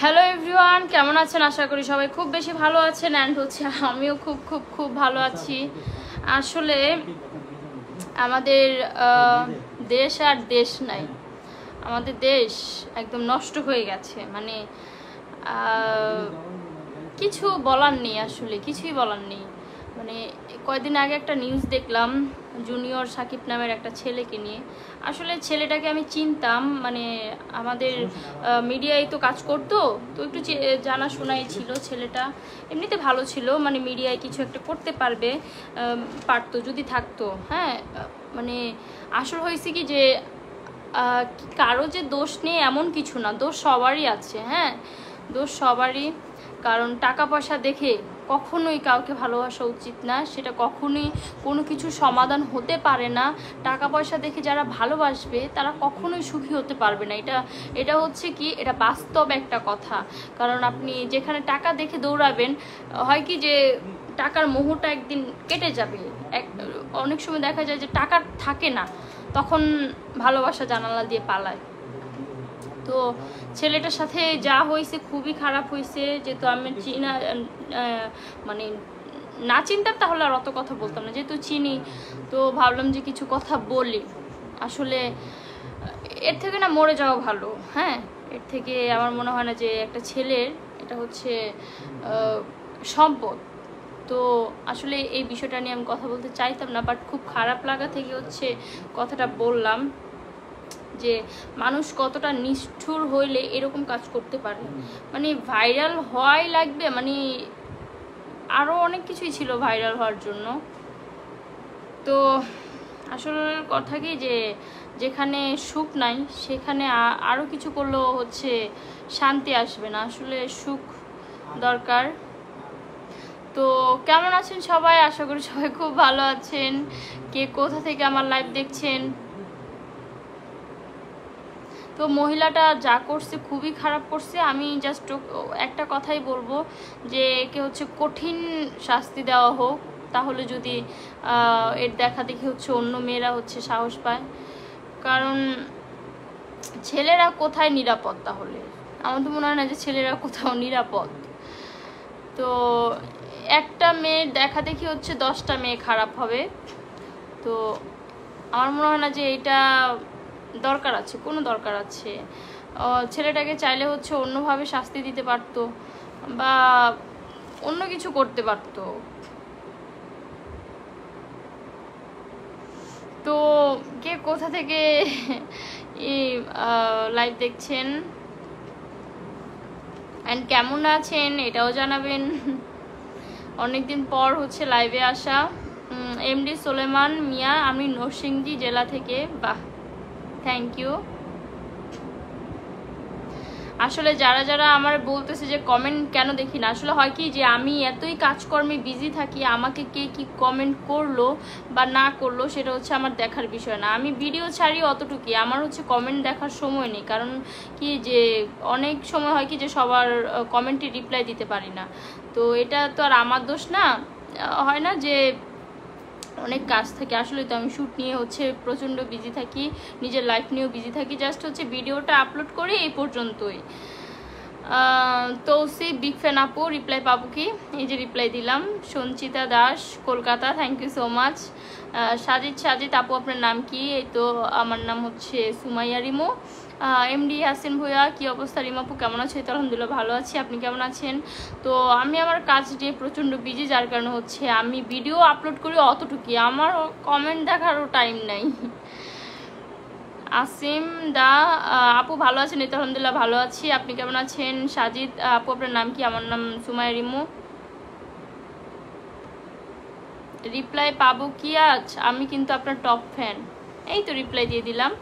Hello everyone, কেমন আছেন? আশা করি সবাই খুব বেশি ভালো আছেন অ্যান্ড হচ্ছে আমিও খুব খুব খুব ভালো আছি। আসলে আমাদের দেশ আর দেশ নাই, আমাদের দেশ একদম নষ্ট হয়ে গেছে। মানে কিছু বলার নেই, আসলে কিছুই বলার নেই। মানে কয়েকদিন আগে একটা নিউজ দেখলাম জুনিয়র সাকিব নামের একটা ছেলেকে নিয়ে। আসলে ছেলেটাকে আমি চিনতাম, মানে আমাদের মিডিয়ায় তো কাজ করতো, তো একটু জানাশোনাই ছিল। ছেলেটা এমনিতে ভালো ছিল, মানে মিডিয়ায় কিছু একটা করতে পারতো যদি থাকতো। হ্যাঁ, মানে আসল হয়েছে কি যে কারো যে দোষ নেই এমন কিছু না, দোষ সবারই আছে। হ্যাঁ, দোষ সবারই। কারণ টাকা পয়সা দেখে কখনোই কাউকে ভালোবাসা উচিত না, সেটা কখনোই কোনো কিছু সমাধান হতে পারে না। টাকা পয়সা দেখে যারা ভালোবাসবে তারা কখনোই সুখী হতে পারবে না। এটা হচ্ছে কি, এটা বাস্তব একটা কথা। কারণ আপনি যেখানে টাকা দেখে দৌড়াবেন, হয় কি যে টাকার মোহটা একদিন কেটে যাবে। অনেক সময় দেখা যায় যে টাকা থাকে না, তখন ভালোবাসা জানালা দিয়ে পালায়। তো ছেলেটার সাথে যা হয়েছে খুবই খারাপ হয়েছে। যেহেতু আমি মানে না চিনতাম তাহলে আর অত কথা বলতাম না, যেহেতু চিনি তো ভাবলাম যে কিছু কথা বলি। আসলে এর থেকে না মরে যাওয়া ভালো। হ্যাঁ, এর থেকে আমার মনে হয় না যে একটা ছেলের এটা হচ্ছে সম্পদ। তো আসলে এই বিষয়টা নিয়ে আমি কথা বলতে চাইতাম না, বাট খুব খারাপ লাগা থেকে হচ্ছে কথাটা বললাম যে মানুষ কতটা নিষ্ঠুর হইলে এরকম কাজ করতে পারে। মানে ভাইরাল হওয়াই লাগবে, মানে আরও অনেক কিছুই ছিল ভাইরাল হওয়ার জন্য। তো আসলে কথা কি যে যেখানে সুখ নাই সেখানে আরও কিছু করলেও হচ্ছে শান্তি আসবে না। আসলে সুখ দরকার। তো কেমন আছেন সবাই? আশা করি সবাই খুব ভালো আছেন। কে কোথা থেকে আমার লাইভ দেখছেন? তো মহিলাটা যা করছে খুবই খারাপ করছে। আমি জাস্ট একটা কথাই বলবো যে একে হচ্ছে কঠিন শাস্তি দেওয়া হোক, তাহলে যদি এর দেখা দেখি হচ্ছে অন্য মেয়েরা হচ্ছে সাহস পায়। কারণ ছেলেরা কোথায় নিরাপদ? তাহলে আমার তো মনে হয় না যে ছেলেরা কোথাও নিরাপদ। তো একটা মেয়ের দেখা দেখি হচ্ছে 10টা মেয়ে খারাপ হবে। তো আমার মনে হয় না যে এটা দরকার আছে, কোনো দরকার আছে। ছেলেটাকে চাইলে হচ্ছে অন্যভাবে শাস্তি দিতে পারতো বা অন্য কিছু করতে পারতো। তো কে কোথা থেকে এই লাইভ দেখছেন অ্যান্ড কেমন আছেন এটাও জানাবেন। অনেকদিন পর হচ্ছে লাইভে আসা। এমডি সোলেমান মিয়া, আমি নরসিংদী জেলা থেকে। বাহ, থ্যাংক ইউ। আসলে যারা যারা আমার বলতেছে যে কমেন্ট কেন দেখি না, আসলে হয় কি যে আমি এতই কাজকর্মে বিজি থাকি, আমাকে কে কি কমেন্ট করলো বা না করলো সেটা হচ্ছে আমার দেখার বিষয় না। আমি ভিডিও ছাড়ি অতটুকুই, আমার হচ্ছে কমেন্ট দেখার সময় নেই। কারণ কি যে অনেক সময় হয় কি যে সবার কমেন্টে রিপ্লাই দিতে পারি না। তো এটা তো আর আমার দোষ না। হয় না যে অনেক কাজ থাকে। আসলে তো আমি শ্যুট নিয়ে হচ্ছে প্রচণ্ড বিজি থাকি, নিজের লাইফ নিয়েও বিজি থাকি। জাস্ট হচ্ছে ভিডিওটা আপলোড করে এই পর্যন্তই। তৌসি বিগ ফ্যান আপু, রিপ্লাই পাবো কি? এই যে রিপ্লাই দিলাম। Sanchita Das, Kolkata, thank you so much. Sajid আপু, আপনার নাম কি? এই তো আমার নাম হচ্ছে সুমাইয়া রিমু। এমডি হাসিন ভুইয়া, কী অবস্থা রিমাপু, কেমন আছে? তো আলহামদুলিল্লাহ ভালো আছি, আপনি কেমন আছেন? তো আমি আমার কাজ নিয়ে প্রচণ্ড বিজি, যার কারণে হচ্ছে আমি ভিডিও আপলোড করি অতটুকুই, আমার কমেন্ট দেখারও টাইম নাই। আসিম দা আপু, ভালো আছেন? এই তো আলহামদুলিল্লাহ ভালো আছি, আপনি কেমন আছেন? সাজিদ আপু, আপনার নাম কি? আমার নাম সুমাইয়া রিমু। রিপ্লাই পাবো কি আজ? আমি কিন্তু আপনার টপ ফ্যান। এই তো রিপ্লাই দিয়ে দিলাম।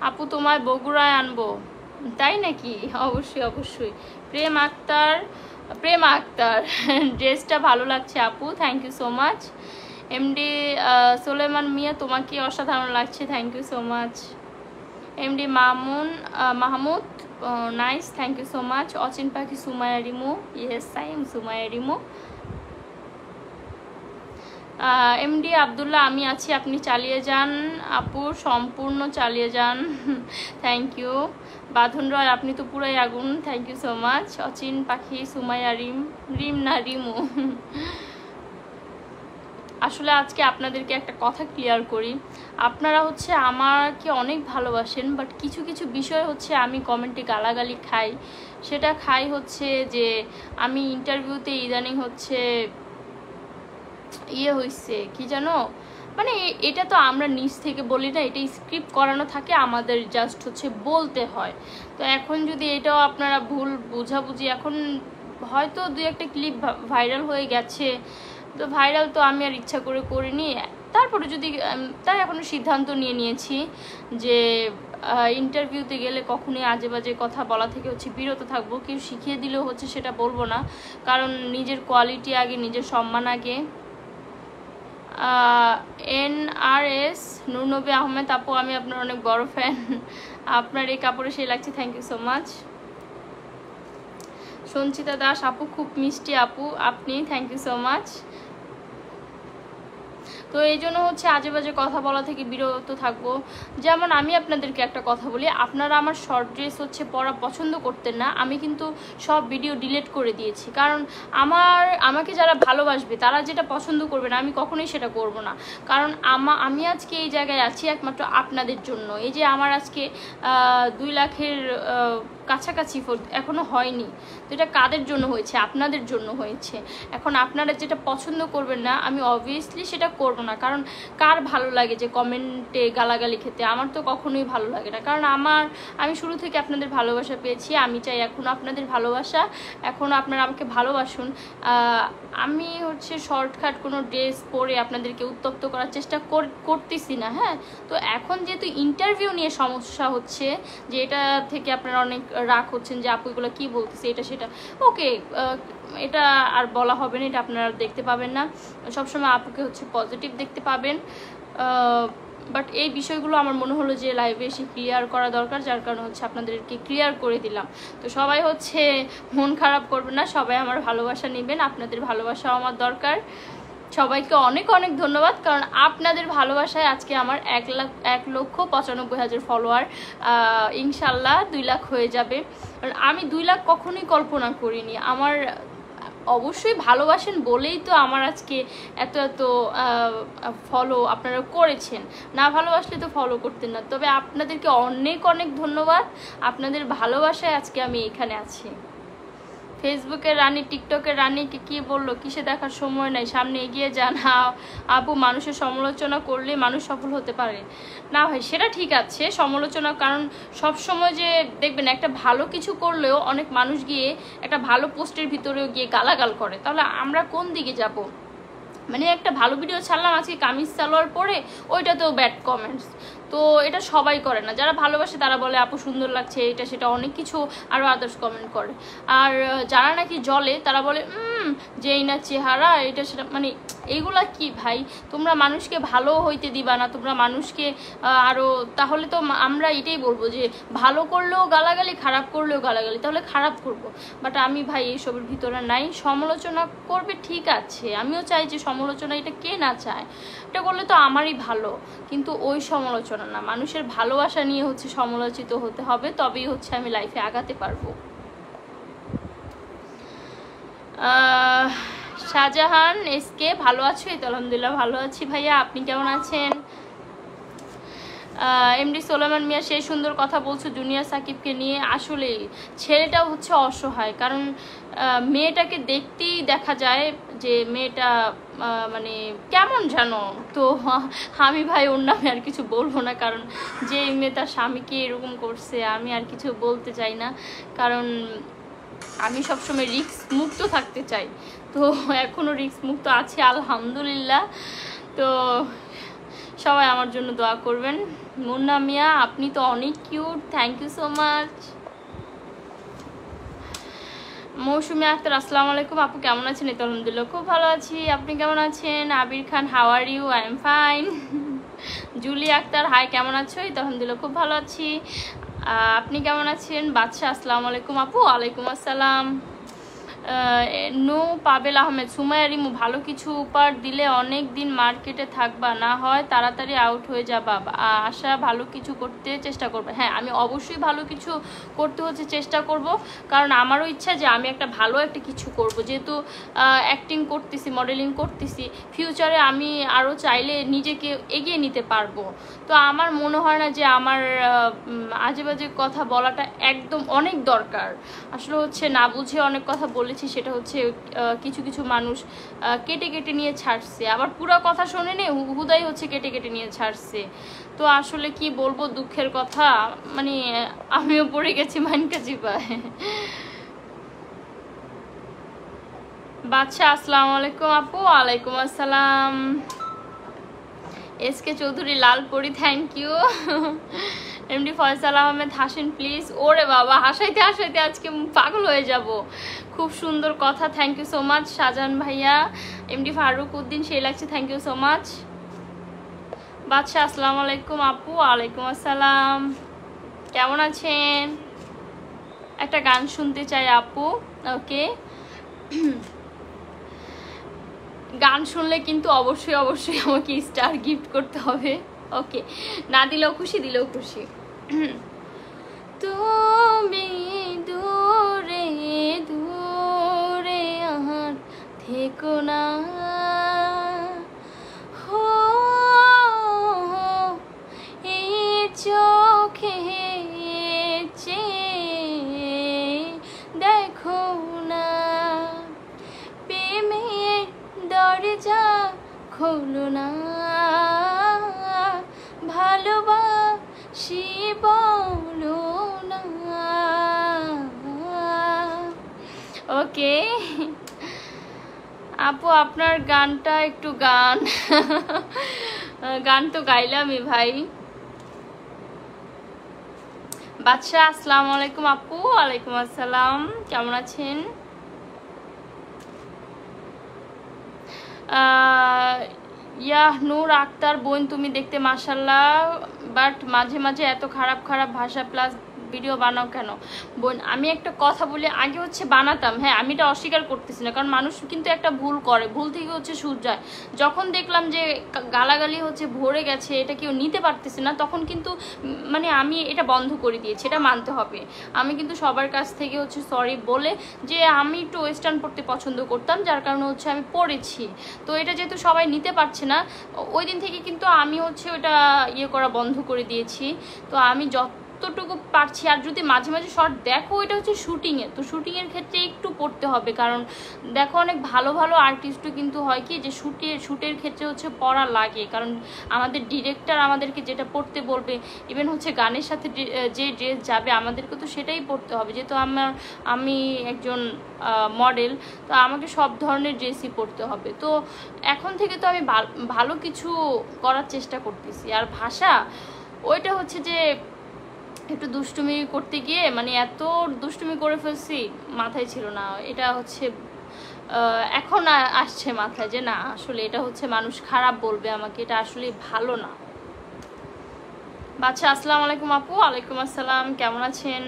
আপু, তোমার বগুড়ায় আনবো। তাই নাকি? অবশ্যই অবশ্যই। প্রেম আক্তার ড্রেসটা ভালো লাগছে আপু, thank you so much. MD Soleman Mia, তোমাকে অসাধারণ লাগছে, thank you so much. MD Mahmud, nice, thank you so much. অচিন পাখি, Sumaiya Rimu, yes I am Sumaiya Rimu. MD Abdullah আমি আছি, আপনি চালিয়ে যান আপু, সম্পূর্ণ চালিয়ে যান। Thank you. বাঁধন রয় আপনি তো পুরাই আগুন, থ্যাংক ইউ সো মাচ। অচিন পাখি, সুমাইয়া, রিম না রিমু। আসলে আজকে আপনাদেরকে একটা কথা ক্লিয়ার করি, আপনারা হচ্ছে আমাকে অনেক ভালোবাসেন, বাট কিছু কিছু বিষয় হচ্ছে আমি কমেন্টে গালাগালি খাই। সেটা খাই হচ্ছে যে আমি ইন্টারভিউতে ইদানিং হচ্ছে হয়েছে কি জানো, মানে এটা তো আমরা নিজ থেকে বলি না, এটা স্ক্রিপ্ট করানো থাকে, আমাদের জাস্ট হচ্ছে বলতে হয়। তো এখন যদি এটাও আপনারা ভুল বুঝাবুঝি, এখন হয়তো দুই একটা ক্লিপ ভাইরাল হয়ে গেছে, তো ভাইরাল তো আমি আর ইচ্ছা করে করিনি। তারপরে যদি তাই এখনো সিদ্ধান্ত নিয়েছি যে ইন্টারভিউতে গেলে কখনোই আজে বাজে কথা বলা থেকে হচ্ছে বিরত থাকবো। কেউ শিখিয়ে দিলেও হচ্ছে সেটা বলবো না, কারণ নিজের কোয়ালিটি আগে, নিজের সম্মান আগে। NRS নূরনবী আহমেদ আপু আমি আপনার অনেক বড় ফ্যান, আপনার এই কাপড়ে সেই লাগছে, thank you so much. Sanchita Das আপু খুব মিষ্টি আপু আপনি, থ্যাংক ইউ সো মাচ। তো এই জন্য হচ্ছে আজে বাজে কথা বলা থেকে বিরত থাকবো। যেমন আমি আপনাদেরকে একটা কথা বলি, আপনারা আমার শর্ট ড্রেস হচ্ছে পরা পছন্দ করতেন না, আমি কিন্তু সব ভিডিও ডিলিট করে দিয়েছি, কারণ আমাকে যারা ভালোবাসবে তারা যেটা পছন্দ করবে না আমি কখনোই সেটা করব না। কারণ আমি আজকে এই জায়গায় আছি একমাত্র আপনাদের জন্য। এই যে আমার আজকে 2 লাখের কাছাকাছি এখনো হয়নি, তো এটা কাদের জন্য হয়েছে? আপনাদের জন্য হয়েছে। এখন আপনারা যেটা পছন্দ করবেন না আমি অবভিয়াসলি সেটা করব না, কারণ কার ভালো লাগে যে কমেন্টে গালাগালি খেতে? আমার তো কখনোই ভালো লাগে না, কারণ আমি শুরু থেকে আপনাদের ভালোবাসা পেয়েছি, আমি চাই এখনও আপনাদের ভালোবাসা, এখনও আপনারা আমাকে ভালোবাসুন। আমি হচ্ছে শর্টকাট কোনো ড্রেস পরে আপনাদেরকে উত্তপ্ত করার চেষ্টা করতেছি না। হ্যাঁ, তো এখন যেহেতু ইন্টারভিউ নিয়ে সমস্যা হচ্ছে, যে এটা থেকে আপনারা অনেক রাগ হচ্ছেন যে আপু এগুলো কী বলতেছে এটা সেটা, ওকে এটা আর বলা হবে না, এটা আপনারা দেখতে পাবেন না। সবসময় আপুকে হচ্ছে পজিটিভ দেখতে পাবেন। বাট এই বিষয়গুলো আমার মনে হলো যে লাইভে এসে ক্লিয়ার করা দরকার, যার কারণে হচ্ছে আপনাদেরকে ক্লিয়ার করে দিলাম। তো সবাই হচ্ছে মন খারাপ করবেন না, সবাই আমার ভালোবাসা নেবেন, আপনাদের ভালোবাসাও আমার দরকার। সবাইকে অনেক অনেক ধন্যবাদ, কারণ আপনাদের ভালোবাসায় আজকে আমার 1,95,000 ফলোয়ার, ইনশাল্লাহ 2 লাখ হয়ে যাবে। আমি 2 লাখ কখনোই কল্পনা করিনি। আমার অবশ্যই ভালোবাসেন বলেই তো আমার আজকে এত ফলো আপনারা করেছেন, না ভালোবাসলে তো ফলো করতেন না। তবে আপনাদেরকে অনেক অনেক ধন্যবাদ, আপনাদের ভালোবাসায় আজকে আমি এখানে আছি। ফেসবুকের রানী, টিকটকের রানীকে কি বললো, কিসে দেখার সময় নাই, সামনে এগিয়ে যান। আপু মানুষের সমালোচনা করলে মানুষ সফল হতে পারে না? ভাই সেটা ঠিক আছে সমালোচনা, কারণ সব সময় যে দেখবেন একটা ভালো কিছু করলেও অনেক মানুষ গিয়ে একটা ভালো পোস্টের ভিতরেও গিয়ে গালাগাল করে, তাহলে আমরা কোন দিকে যাব? মানে একটা ভালো ভিডিও ছাড়লাম আজকে কামিজ সালোয়ার পরে, ওইটাতেও ব্যাড কমেন্টস। তো এটা সবাই করে না, যারা ভালোবাসে তারা বলে আপু সুন্দর লাগছে, এটা সেটা অনেক কিছু আরও আদার্স কমেন্ট করে। আর যারা নাকি জলে তারা বলে যেই না চেহারা এটা সেটা, মানে এইগুলা কি ভাই? তোমরা মানুষকে ভালো হইতে দিবা না, তোমরা মানুষকে আরও, তাহলে তো আমরা এটাই বলবো যে ভালো করলেও গালাগালি, খারাপ করলেও গালাগালি, তাহলে খারাপ করব। বাট আমি ভাই এইসবের ভিতরে নাই। সমালোচনা করবে ঠিক আছে, আমিও চাই যে সমালোচনা, এটা কে না চায়, এটা করলে তো আমারই ভালো, কিন্তু ওই সমালোচনা না, মানুষের ভালোবাসা নিয়ে হচ্ছে সমালোচিত হতে হবে, তবেই হচ্ছে আমি লাইফে আগাতে পারবো। শাহজাহান এসকে ভালো আছো? এই তো আলহামদুলিল্লাহ ভালো আছি ভাইয়া, আপনি কেমন আছেন? এমডি সোলাইমান মিয়া সেই সুন্দর কথা বলছো জুনিয়র সাকিবকে নিয়ে। আসলেই ছেলেটাও হচ্ছে অসহায়, কারণ মেয়েটাকে দেখতেই দেখা যায় যে মেয়েটা মানে কেমন জানো। তো আমি ভাই ওর নামে আর কিছু বলবো না, কারণ যে মেয়ে তার স্বামীকে এরকম করছে আমি আর কিছু বলতে চাই না, কারণ আমি সবসময় রিস্ক মুক্ত থাকতে চাই। তো এখনও রিস্ক মুক্ত আছে আলহামদুলিল্লাহ। তো সবাই আমার জন্য দোয়া করবেন। মুন্না মিয়া আপনি তো অনেক cute, thank you so much. Mousumi Akter আসসালামু আলাইকুম আপু কেমন আছেন? এই তো আলহামদুলিল্লাহ খুব ভালো আছি, আপনি কেমন আছেন? Abir Khan how are you? I am fine. Juli Akter hi কেমন আছো? এই তো আলহামদুলিল্লাহ খুব ভালো আছি, আপনি কেমন আছেন? বাদশা আসসালামু আলাইকুম আপু। ওয়ালাইকুম আসসালাম। নো পাবেল আহমেদ, সুমাইয়া রিমু, ভালো কিছু উপহার দিলে অনেক দিন মার্কেটে থাকবা, না হয় তাড়াতাড়ি আউট হয়ে যাবা। আশা ভালো কিছু করতে চেষ্টা করবে। হ্যাঁ, আমি অবশ্যই ভালো কিছু করতে হচ্ছে চেষ্টা করব, কারণ আমারও ইচ্ছা যে আমি একটা ভালো একটা কিছু করব। যেহেতু অ্যাক্টিং করতেছি, মডেলিং করতেছি, ফিউচারে আমি আরও চাইলে নিজেকে এগিয়ে নিতে পারবো। তো আমার মনে হয় না যে আমার আজে বাজে কথা বলাটা একদম অনেক দরকার। আসলে হচ্ছে না বুঝে অনেক কথা বলেছি, সেটা হচ্ছে কিছু কিছু মানুষ কেটে কেটে নিয়ে ছাড়ছে, আবার পুরো কথা শোনেনি, হুদাই হচ্ছে কেটে কেটে নিয়ে ছাড়ছে। তো আসলে কি বলবো, দুঃখের কথা, মানে আমিও পড়ে গেছি মাইনকা চিপায়। বাদশা আসসালামু আলাইকুম আপু। ওয়ালাইকুম আসসালাম। SK Chowdhury Lalpuri, thank you. MD Faisal Ahmed, হাসেন প্লিজ। ওরে বাবা, হাসাইতে হাসাইতে আজকে পাগল হয়ে যাব। খুব সুন্দর কথা, thank you so much Shahjahan ভাইয়া। এমডি ফারুক উদ্দিন, সেই লাগছে, thank you so much. Badsha আসসালামু আলাইকুম আপু। ওয়ালাইকুম আসসালাম, কেমন আছেন? একটা গান শুনতে চাই আপু। ওকে, গান শুনলে কিন্তু অবশ্যই অবশ্যই আমাকে স্টার গিফট করতে হবে। ওকে, না দিলেও খুশি, দিলেও খুশি। তুমি দূরে দূরে আর থেকো না, হো এই চোখে চেয়ে দেখো না, প্রেমের দরজা খোলো না, ভালোবাসি বলো না। ওকে আপু, আপনার গানটা একটু গান গান তো গাইলামই ভাই। বাদশা আসসালামু আলাইকুম আপু। ওয়ালাইকুম আসসালাম, কেমন আছেন? ইয়াহ নূর আক্তার, বোন তুমি দেখতে মাশাল্লাহ, বাট মাঝে মাঝে এত খারাপ খারাপ ভাষা প্লাস ভিডিও বানাও কেন? বোন, আমি একটা কথা বলি, আগে হচ্ছে বানাতাম, হ্যাঁ আমি এটা অস্বীকার করতেছি না, কারণ মানুষ কিন্তু একটা ভুল করে, ভুল থেকে হচ্ছে সুর যায়। যখন দেখলাম যে গালাগালি হচ্ছে ভরে গেছে, এটা কেউ নিতে পারতেছে না, তখন কিন্তু মানে আমি এটা বন্ধ করে দিয়েছি, এটা মানতে হবে। আমি কিন্তু সবার কাছ থেকে হচ্ছে সরি বলে, যে আমি একটু ওয়েস্টার্ন পড়তে পছন্দ করতাম, যার কারণে হচ্ছে আমি পড়েছি। তো এটা যেহেতু সবাই নিতে পারছে না, ওই দিন থেকে কিন্তু আমি হচ্ছে ওটা ইয়ে করা বন্ধ করে দিয়েছি। তো আমি যতটুকু পারছি, আর যদি মাঝে মাঝে শর্ট দেখো, এটা হচ্ছে শুটিংয়ে, তো শুটিংয়ের ক্ষেত্রে একটু পড়তে হবে, কারণ দেখো অনেক ভালো ভালো আর্টিস্টও কিন্তু হয় কি যে শ্যুটের ক্ষেত্রে হচ্ছে পড়া লাগে, কারণ আমাদের ডিরেক্টর আমাদেরকে যেটা পড়তে বলবে, ইভেন হচ্ছে গানের সাথে যে ড্রেস যাবে আমাদেরকে তো সেটাই পড়তে হবে, যেহেতু আমি একজন মডেল, তো আমাকে সব ধরনের ড্রেসই পরতে হবে। তো এখন থেকে তো আমি ভালো কিছু করার চেষ্টা করতেছি। আর ভাষা, ওইটা হচ্ছে যে একটু দুষ্টুমি করতে গিয়ে মানে এত দুষ্টুমি করে ফেলছি, মাথায় ছিল না। এটা হচ্ছে এখন আসছে মাথায় যে না, আসলে এটা হচ্ছে মানুষ খারাপ বলবে আমাকে, এটা আসলে ভালো না। বাচ্চা আসসালামু আলাইকুম আপু। ওয়ালাইকুম আসসালাম, কেমন আছেন?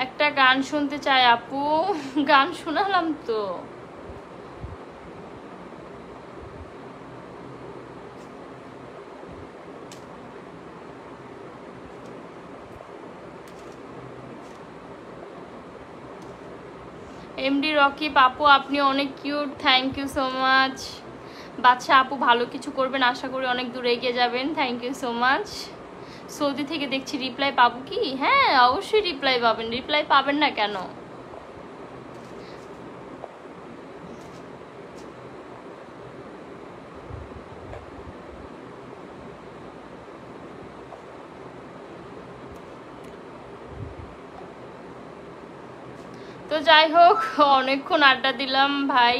একটা গান শুনতে চাই আপু। গান শোনালাম তো। এমডি রকি, আপু আপনি অনেক cute, thank you so much. বাচ্চা আপু, ভালো কিছু করবেন, আশা করি অনেক দূর এগিয়ে যাবেন, thank you so much. Saudi থেকে দেখছি, রিপ্লাই পাবো কি? হ্যাঁ অবশ্যই রিপ্লাই পাবেন, রিপ্লাই পাবেন না কেন? তো যাই হোক, অনেকক্ষণ আড্ডা দিলাম ভাই,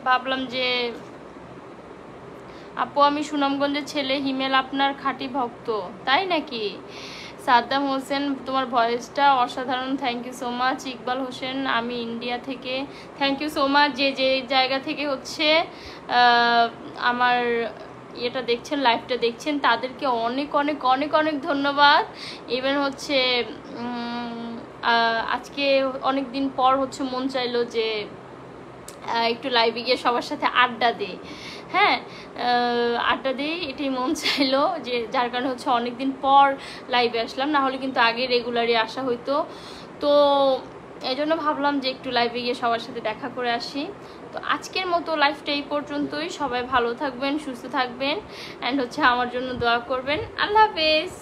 ভাবলাম যে আপু আমি সুনামগঞ্জের ছেলে, হিমেল আপনার খাঁটি ভক্ত। তাই নাকি? সাদ্দাম হোসেন, তোমার ভয়েসটা অসাধারণ, thank you so much. Iqbal Hossain, আমি ইন্ডিয়া থেকে, থ্যাংক ইউ সো মাচ। যে যে জায়গা থেকে হচ্ছে আমার এটা দেখছেন, লাইভটা দেখছেন, তাদেরকে অনেক অনেক অনেক অনেক ধন্যবাদ। ইভেন হচ্ছে আজকে অনেক দিন পর হচ্ছে মন চাইলো যে একটু লাইভে গিয়ে সবার সাথে আড্ডা দেই। হ্যাঁ, আড্ডা দিই, এটাই মন চাইলো, যে যার কারণে হচ্ছে অনেকদিন পর লাইভে আসলাম, না হলে কিন্তু আগে রেগুলারই আসা হইতো। তো এই জন্য ভাবলাম যে একটু লাইভে গিয়ে সবার সাথে দেখা করে আসি। তো আজকের মতো লাইভটা এই পর্যন্তই। সবাই ভালো থাকবেন, সুস্থ থাকবেন, অ্যান্ড হচ্ছে আমার জন্য দোয়া করবেন। আল্লাহ হাফেজ।